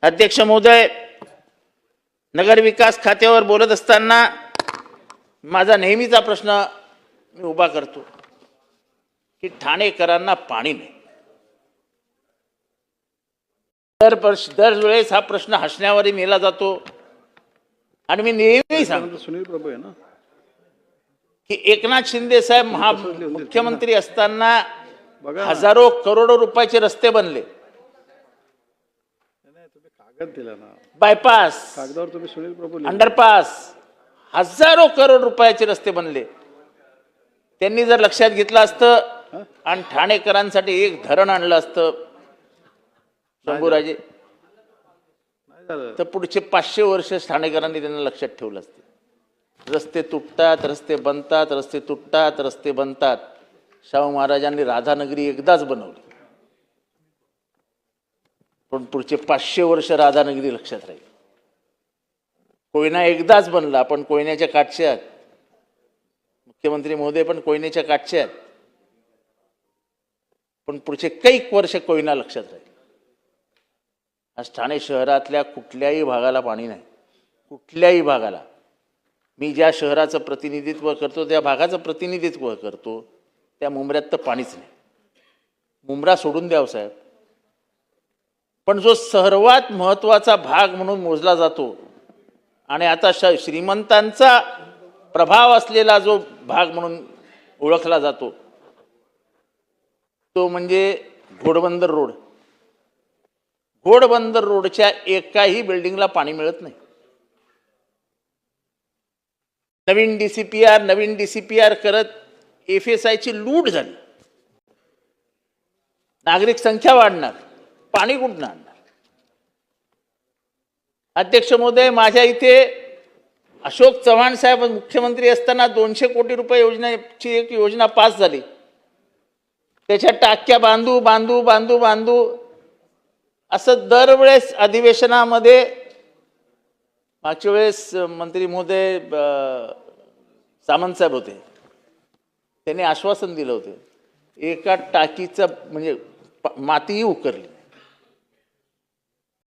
अध्यक्ष महोदय, नगर विकास खात्यावर बोलत असताना माझा नेहमीचा प्रश्न मी उभा करतो की ठाणेकरांना पाणी नाही. दरवेळेस हा प्रश्न हसण्यावर नेला जातो आणि मी नेहमी सांगतो सुनील प्रभू आहे ना की एकनाथ शिंदे साहेब मुख्यमंत्री असताना बघा हजारो करोडो रुपयाचे रस्ते बनले, तुम्ही कागद दिला ना, बायपास, कागदावर तुम्ही सुनील प्रभू लिहिलं. अंडरपास, हजारो करोड रुपयाचे रस्ते बनले. त्यांनी जर लक्षात घेतलं असतं आणि ठाणेकरांसाठी एक धरण आणलं असतं शंभूराजे, नाही झालं. तर पुढचे 500 वर्ष ठाणेकरांनी त्यांना लक्षात ठेवलं असते. रस्ते तुटतात, रस्ते बनतात, रस्ते तुटतात, रस्ते बनतात. शाहू महाराजांनी राधानगरी एकदाच बनवली, पण पुढचे 500 वर्ष राधानगरी लक्षात राहील. कोयना एकदाच बनला, पण कोयन्याच्या काठचे आहेत. मुख्यमंत्री महोदय पण कोयनेच्या काठचे आहेत, पण पुढचे कैक वर्ष कोयना लक्षात राहील. आज ठाणे शहरातल्या कुठल्याही भागाला पाणी नाही, कुठल्याही भागाला. मी ज्या शहराचं प्रतिनिधित्व करतो, त्या भागाचं प्रतिनिधित्व करतो, त्या मुंबऱ्यात तर पाणीच नाही. मुंब्रा सोडून द्यावं साहेब, पण जो सर्वात महत्त्वाचा भाग म्हणून मोजला जातो आणि आता श्रीमंतांचा प्रभाव असलेला जो भाग म्हणून ओळखला जातो, तो म्हणजे घोडबंदर रोड. घोडबंदर रोडच्या एकाही बिल्डिंगला पाणी मिळत नाही. नवीन डीसीपीआर करत FSIची लूट झाली. नागरिक संख्या वाढणार, पाणी कुठून आणणार? अध्यक्ष महोदय, माझ्या इथे अशोक चव्हाण साहेब मुख्यमंत्री असताना 200 कोटी रुपये योजनेची एक योजना पास झाली. त्याच्या टाक्या बांधू बांधू बांधू बांधू असं दरवेळेस अधिवेशनामध्ये, मागच्या वेळेस मंत्री महोदय सामंत साहेब होते, त्यांनी आश्वासन दिलं होतं एका टाकीचं म्हणजे मातीही उकरली.